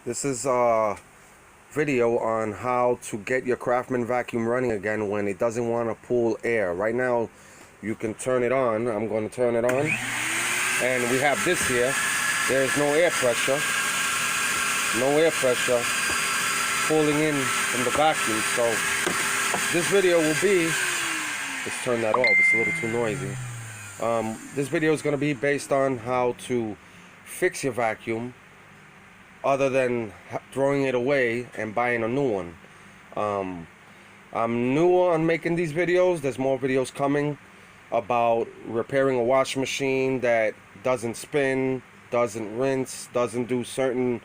This is a video on how to get your Craftsman vacuum running again when it doesn't want to pull air. Right now you can turn it on. I'm going to turn it on, and we have this here. There's no air pressure. No air pressure pulling in from the vacuum. So this video will be, let's turn that off, it's a little too noisy. This video is going to be based on how to fix your vacuum other than throwing it away and buying a new one. I'm new on making these videos. There's more videos coming about repairing a washing machine that doesn't spin, doesn't rinse, doesn't do certain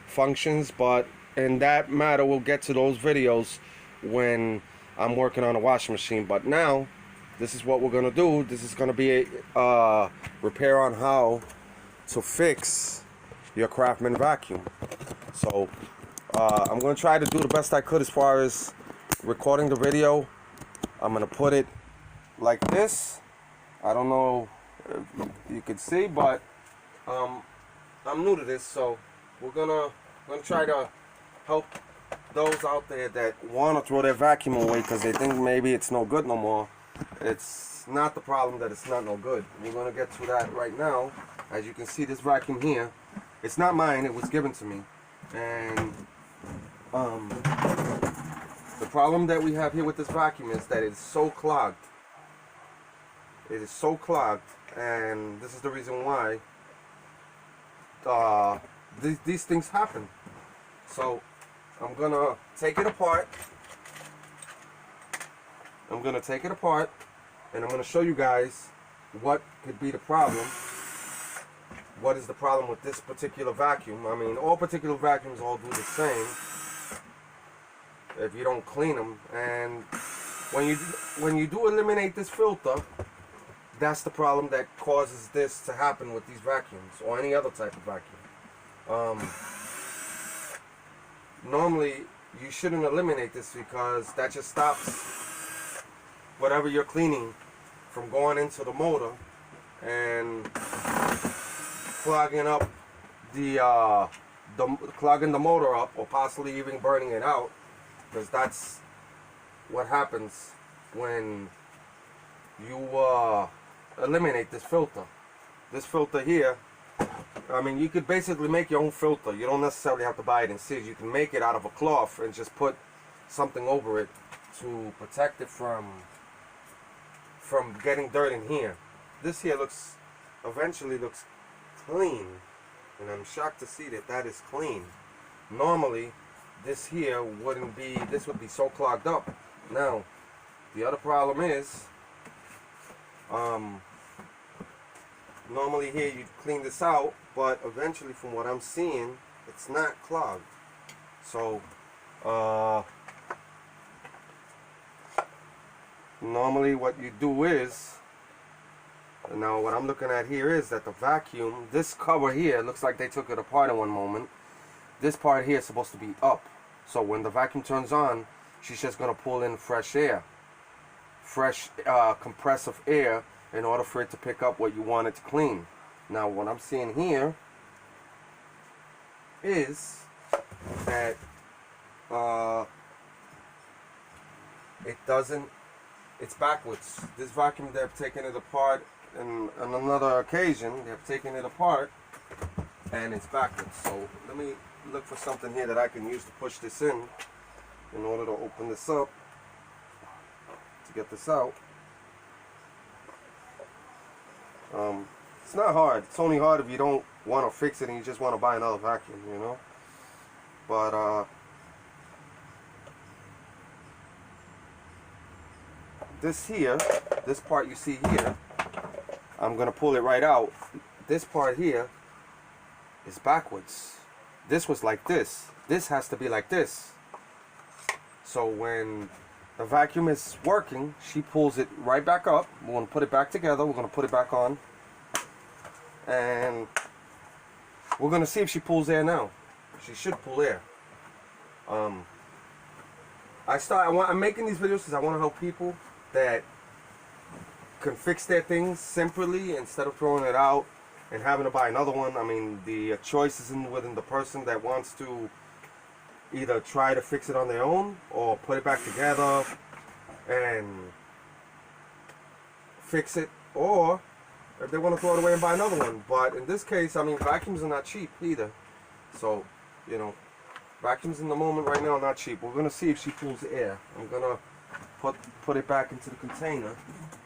functions, but in that matter we'll get to those videos when I'm working on a washing machine. But now this is what we're gonna do. This is gonna be a repair on how to fix your Craftsman vacuum. So I'm gonna try to do the best I could as far as recording the video. I'm gonna put it like this. I don't know if you can see, but I'm new to this, so we're gonna try to help those out there that want to throw their vacuum away because they think maybe it's no good no more. It's not the problem that it's not no good. We're gonna get to that right now. As you can see, this vacuum here, it's not mine, it was given to me. And the problem that we have here with this vacuum is that it's so clogged. It is so clogged, and this is the reason why these things happen. So I'm gonna take it apart. I'm gonna take it apart, and I'm gonna show you guys what could be the problem. What is the problem with this particular vacuum? I mean, all particular vacuums all do the same if you don't clean them. And when you do eliminate this filter, that's the problem that causes this to happen with these vacuums or any other type of vacuum. Normally you shouldn't eliminate this because that just stops whatever you're cleaning from going into the motor and clogging up clogging the motor up, or possibly even burning it out, because that's what happens when you eliminate this filter. This filter here, I mean, you could basically make your own filter. You don't necessarily have to buy it in series. You can make it out of a cloth and just put something over it to protect it from getting dirt in here. This here eventually looks clean, and I'm shocked to see that that is clean. Normally this here wouldn't be, this would be so clogged up. Now the other problem is normally here you clean this out, but eventually from what I'm seeing it's not clogged. So normally what you do is, now what I'm looking at here is that the vacuum, this cover here, looks like they took it apart in one moment. This part here is supposed to be up. So when the vacuum turns on, she's just going to pull in fresh air. Fresh compressive air in order for it to pick up what you want it to clean. Now what I'm seeing here is that it doesn't, it's backwards. This vacuum, they've taken it apart. And on another occasion, they've taken it apart and it's backwards. So let me look for something here that I can use to push this in order to open this up, to get this out. It's not hard. It's only hard if you don't want to fix it and you just want to buy another vacuum, you know. But this here, this part you see here, I'm gonna pull it right out. This part here is backwards. This was like this. This has to be like this. So when the vacuum is working, she pulls it right back up. We're gonna put it back together. We're gonna put it back on, and we're gonna see if she pulls air now. She should pull air. I'm making these videos because I want to help people that can fix their things simply instead of throwing it out and having to buy another one. I mean, the choice is within the person that wants to either try to fix it on their own or put it back together and fix it, or if they want to throw it away and buy another one. But in this case, I mean, vacuums are not cheap either. So, you know, vacuums in the moment right now are not cheap. We're gonna see if she pulls air. I'm gonna put it back into the container,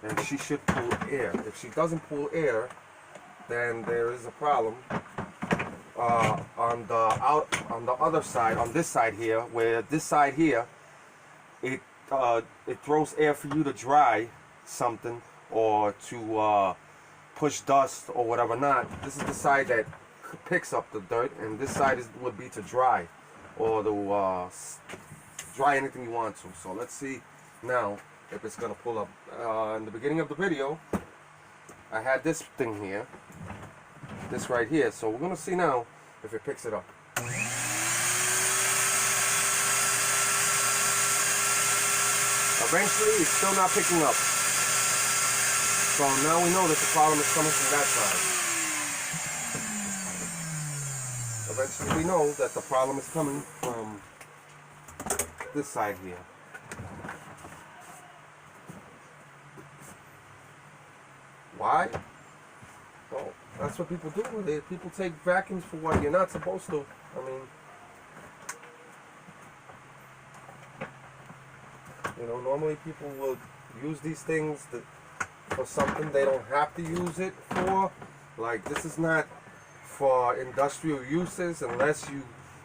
and she should pull air. If she doesn't pull air, then there is a problem. On the other side, on this side here, where this side here, it throws air for you to dry something or to push dust or whatever not. This is the side that picks up the dirt, and this side would be to dry or to dry anything you want to. So let's see now if it's gonna pull up. In the beginning of the video, I had this thing here, this right here. So we're gonna see now if it picks it up. Eventually, it's still not picking up. So now we know that the problem is coming from that side. Eventually, we know that the problem is coming from this side here. Why? Well, that's what people do with it. People take vacuums for what you're not supposed to. I mean, you know, normally people will use these things for something they don't have to use it for. Like, this is not for industrial uses unless you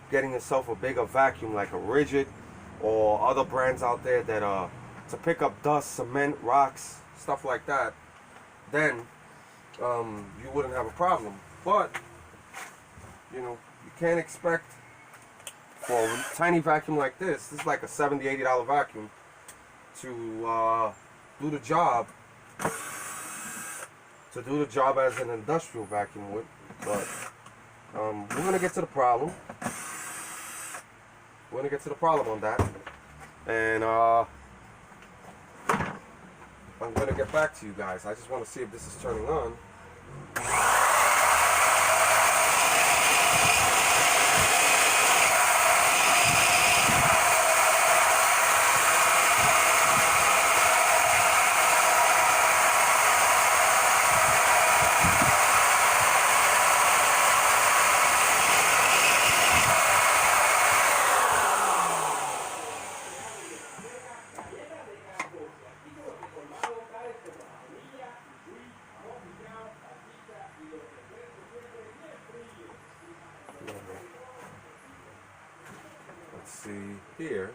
getting yourself a bigger vacuum like a Rigid or other brands out there that are to pick up dust, cement, rocks, stuff like that. Then you wouldn't have a problem. But you know, you can't expect for a tiny vacuum like this is like a $70, $80 vacuum to do the job as an industrial vacuum would. But we're gonna get to the problem. We're gonna get to the problem on that, and I'm gonna get back to you guys. I just want to see if this is turning on. Let's see here.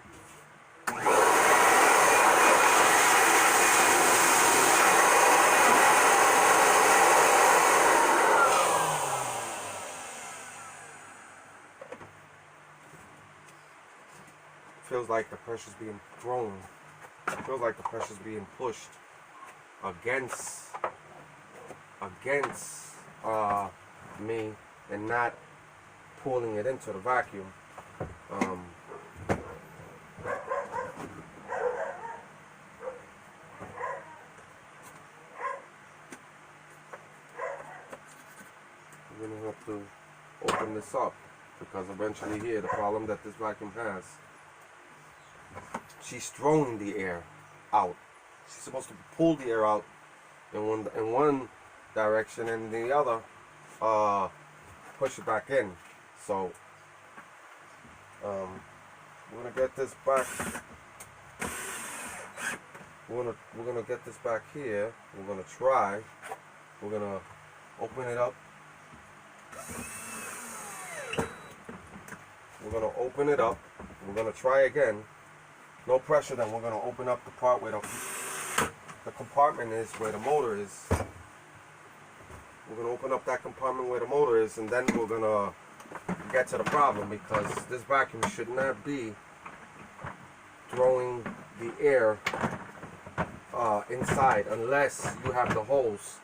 Feels like the pressure's being thrown. Feels like the pressure's being pushed against me and not pulling it into the vacuum. We're gonna have to open this up because eventually here the problem that this vacuum has, she's throwing the air out. She's supposed to pull the air out in one direction and the other push it back in. So we're gonna get this back. We're gonna get this back here. We're gonna try. We're gonna open it up. We're gonna open it up. We're gonna try again. No pressure. Then we're gonna open up the part where the compartment is, where the motor is. We're gonna open up that compartment where the motor is, and then we're gonna get to the problem, because this vacuum should not be throwing the air inside unless you have the hose.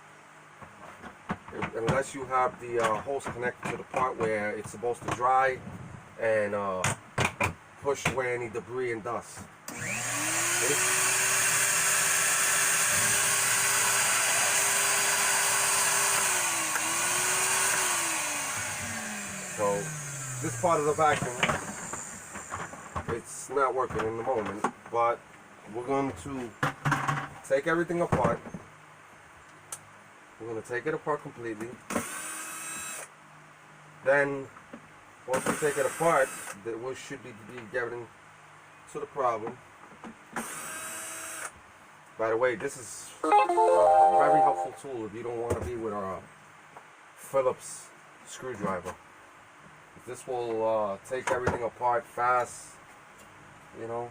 Unless you have the hose connected to the part where it's supposed to dry and push away any debris and dust. Okay? So this part of the vacuum, it's not working in the moment, but we're going to take everything apart. We're going to take it apart completely. Then once we take it apart, we should be getting to the problem. By the way, this is a very helpful tool if you don't want to be with a Phillips screwdriver. This will take everything apart fast, you know,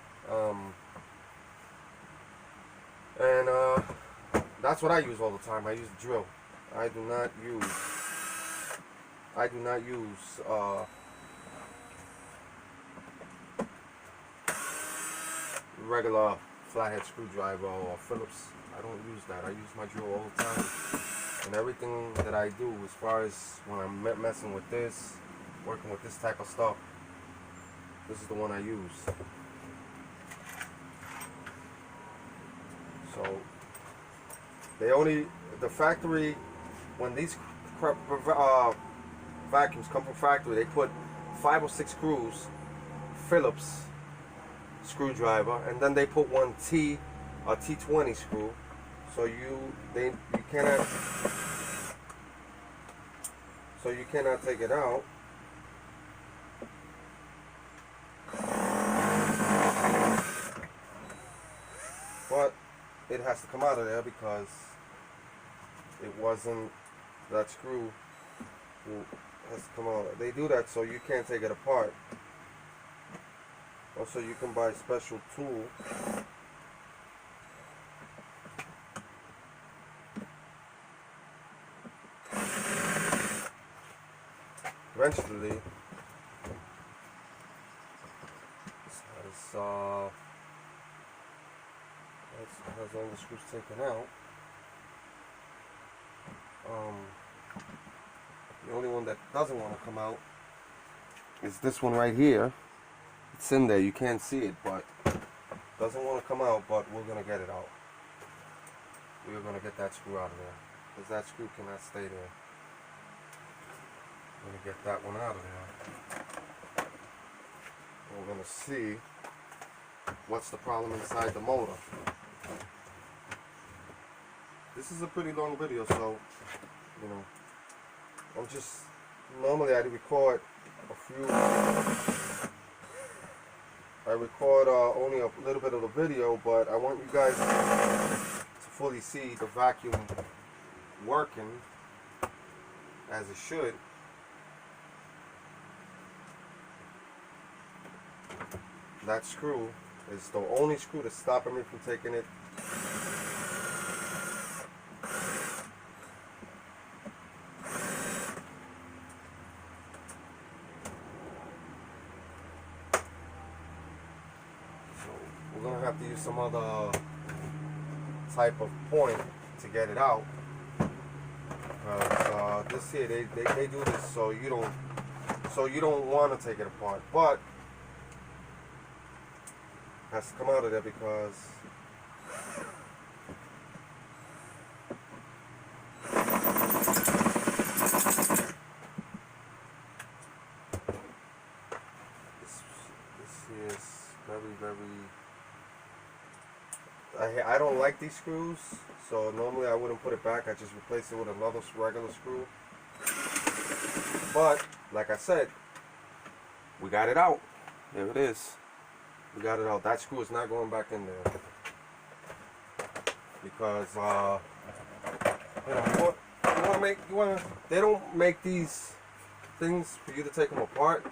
and that's what I use all the time. I use the drill. I do not use regular flathead screwdriver or Phillips. I don't use that. I use my drill all the time. And everything that I do as far as when I'm messing with this, working with this type of stuff, this is the one I use. So the factory, when these vacuums come from factory, they put 5 or 6 screws, Phillips screwdriver, and then they put one a T20 screw. So you cannot take it out. But it has to come out of there because it wasn't, that screw has to come out. They do that so you can't take it apart. Also, you can buy a special tool eventually. This has all the screws taken out. The only one that doesn't want to come out is this one right here. It's in there, you can't see it, but doesn't want to come out, but we're going to get it out. We're going to get that screw out of there, because that screw cannot stay there. We're going to get that one out of there. We're going to see what's the problem inside the motor. This is a pretty long video, so, you know, normally I record only a little bit of the video, but I want you guys to fully see the vacuum working as it should. That screw is the only screw that's stopping me from taking it. We're going to have to use some other type of point to get it out. This here, they do this so you don't want to take it apart, but it has to come out of there because this is very I don't like these screws, so normally I wouldn't put it back. I just replace it with another regular screw. But like I said, we got it out. There it is. We got it out. That screw is not going back in there because they don't make these things for you to take them apart.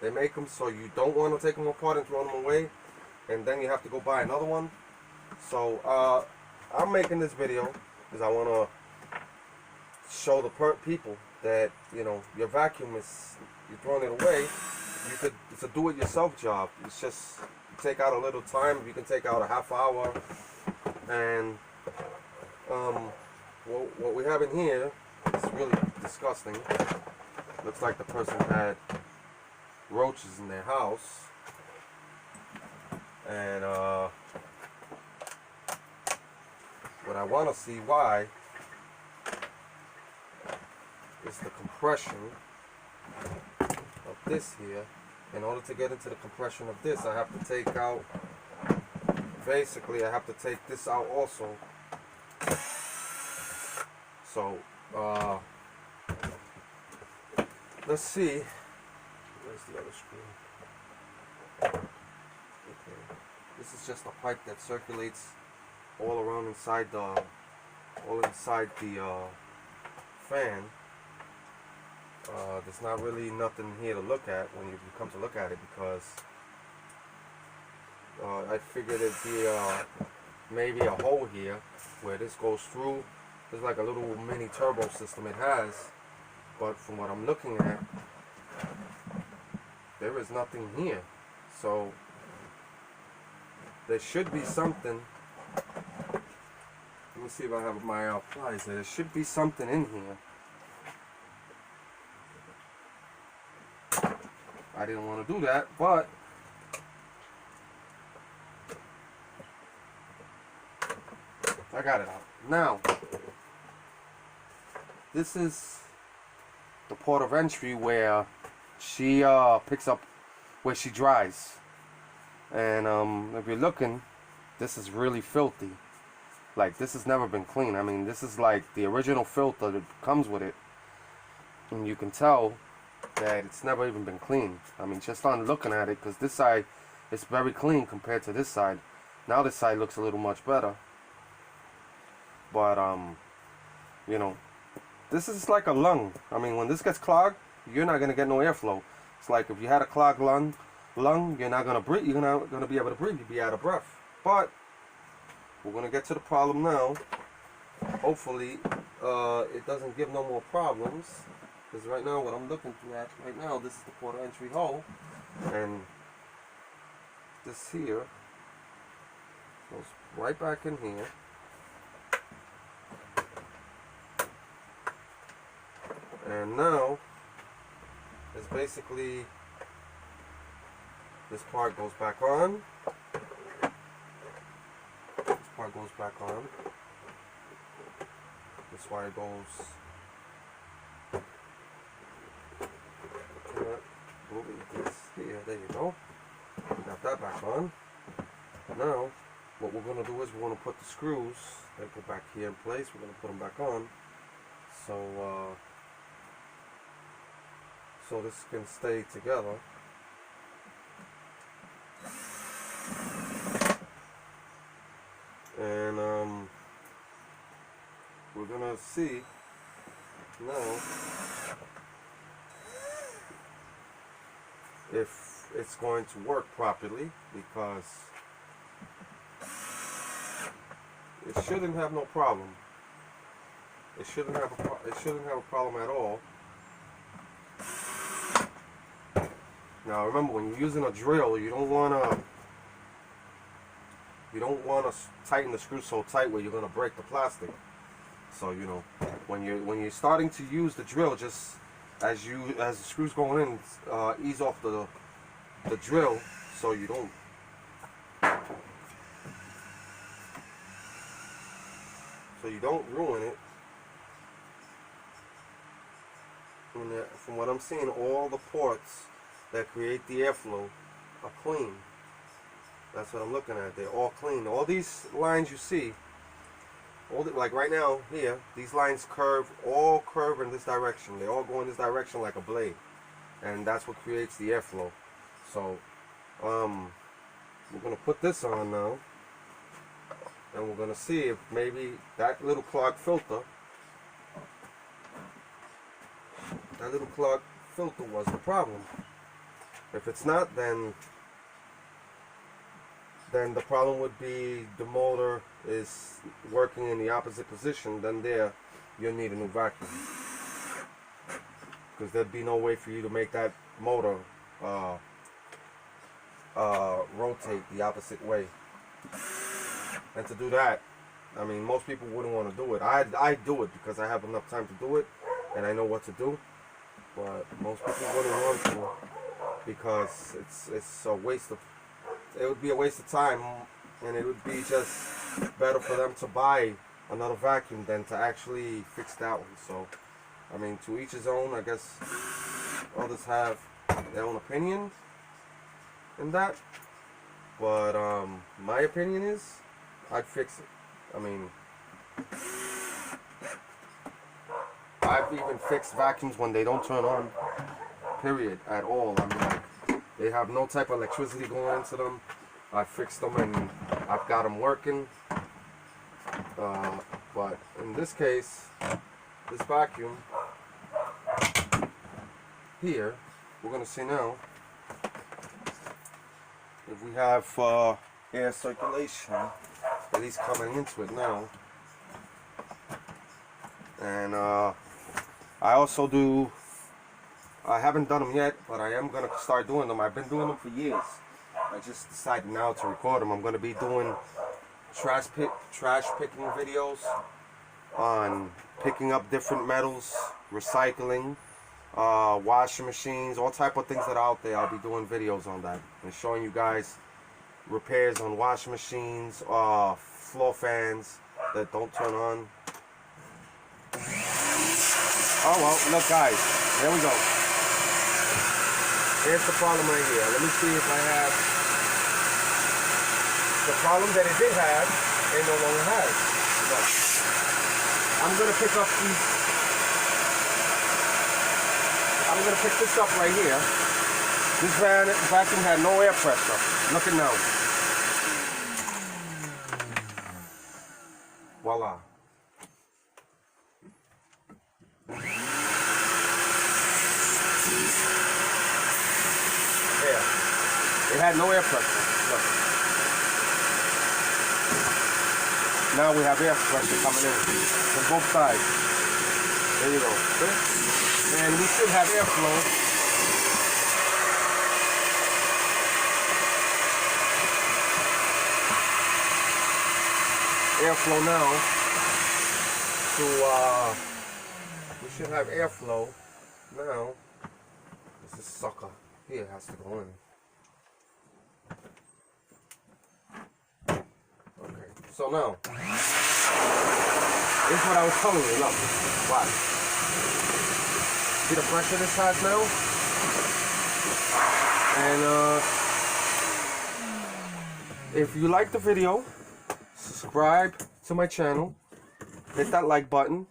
They make them so you don't want to take them apart and throw them away, and then you have to go buy another one. So I'm making this video because I want to show the people that, you know, your vacuum is, you're throwing it away. It's a do-it-yourself job. It's just, you take out a little time. You can take out a half hour, and what we have in here is really disgusting. Looks like the person had roaches in their house, and what I want to see why is the compression this here. In order to get into the compression of this, I have to take out, basically I have to take this out also. So let's see, where's the other screw? Okay, this is just a pipe that circulates all around inside the fan. There's not really nothing here to look at when you come to look at it, because I figured it'd be maybe a hole here where this goes through. There's like a little mini turbo system it has, but from what I'm looking at, there is nothing here. So there should be something. Let me see if I have my pliers there. There should be something in here. I didn't want to do that, but I got it out. Now, this is the port of entry where she picks up, where she dries. And if you're looking, this is really filthy. Like, this has never been clean. I mean, this is like the original filter that comes with it, and you can tell that it's never even been cleaned. I mean, just on looking at it, because this side is very clean compared to this side. Now this side looks a little much better, but you know, this is like a lung. I mean, when this gets clogged, you're not gonna get no airflow. It's like if you had a clogged lung, you're not gonna breathe. You're not gonna be able to breathe. You'll be out of breath. But we're gonna get to the problem now. Hopefully, it doesn't give no more problems. Because right now, what I'm looking at right now, this is the port of entry hole, and this here goes right back in here. And now, it's basically, this part goes back on. This part goes back on. This wire goes. Here, there you go. Got that back on. Now, what we're going to do is we're going to put the screws that go back here in place. We're going to put them back on, so this can stay together. And we're going to see now if it's going to work properly, because it shouldn't have no problem. It shouldn't have a problem at all. Now remember, when you're using a drill, you don't wanna tighten the screw so tight where you're gonna break the plastic. So you know, when you're starting to use the drill, just as the screws going in, ease off the drill so you don't ruin it. From what I'm seeing, all the ports that create the airflow are clean. That's what I'm looking at. They're all clean. All these lines you see, like right now here, these lines all curve in this direction. They all go in this direction like a blade, and that's what creates the airflow. So we're gonna put this on now, and we're gonna see if maybe that little clogged filter was the problem. If it's not, then the problem would be the motor is working in the opposite position. Then you'll need a new vacuum, because there'd be no way for you to make that motor rotate the opposite way. And to do that, I mean, most people wouldn't want to do it. I do it because I have enough time to do it and I know what to do. But most people wouldn't want to, because it's a waste of. It would be a waste of time, and it would be just better for them to buy another vacuum than to actually fix that one. So, I mean, to each his own. I guess others have their own opinion in that. But my opinion is I'd fix it. I mean, I've even fixed vacuums when they don't turn on, period, at all. I mean, like, they have no type of electricity going into them. I fixed them and I've got them working. But in this case, this vacuum here, we're gonna see now if we have air circulation, at least coming into it now. And I also do, I haven't done them yet, but I am gonna start doing them. I've been doing them for years. I just decided now to record them. I'm gonna be doing trash picking videos on picking up different metals, recycling, washing machines, all type of things that are out there. I'll be doing videos on that and showing you guys repairs on washing machines, floor fans that don't turn on. Oh well, look guys, there we go. Here's the problem right here. Let me see if I have the problem that it did have, it no longer has. Look, I'm gonna pick up these. I'm gonna pick this up right here. This vacuum had no air pressure. Look at now. Voila. There. It had no air pressure. Look. Now we have air pressure coming in from both sides. There you go. And we should have airflow. Airflow now. We should have airflow now. This sucker here has to go in. So now, here's what I was telling you. Look, watch. See the pressure this has now? And if you like the video, subscribe to my channel. Hit that like button.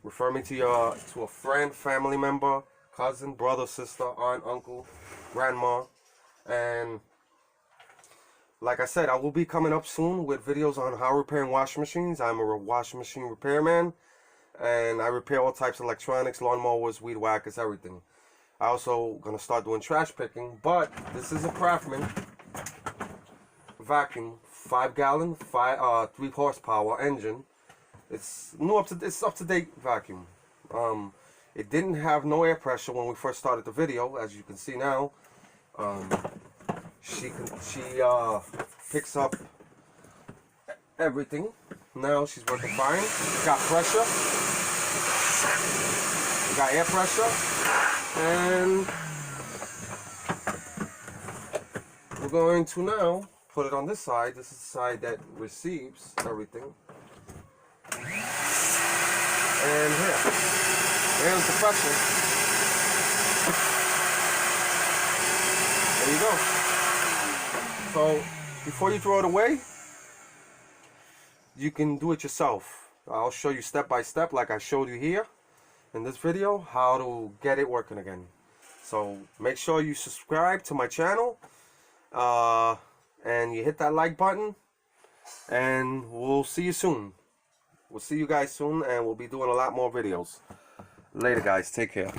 Refer me to a friend, family member, cousin, brother, sister, aunt, uncle, grandma, and like I said, I will be coming up soon with videos on how repairing washing machines. I'm a washing machine repairman, and I repair all types of electronics, lawnmowers, weed whackers, everything. I also gonna start doing trash picking, but this is a Craftsman vacuum, 5-gallon, 3 horsepower engine. It's up to date vacuum. It didn't have no air pressure when we first started the video, as you can see now. She picks up everything. Now she's working fine. Got pressure. Got air pressure. And we're going to now put it on this side. This is the side that receives everything. And here's the pressure. There you go. So before you throw it away, you can do it yourself. I'll show you step by step, like I showed you here in this video, how to get it working again. So make sure you subscribe to my channel, and you hit that like button, and we'll see you soon. We'll see you guys soon, and we'll be doing a lot more videos. Later guys, take care.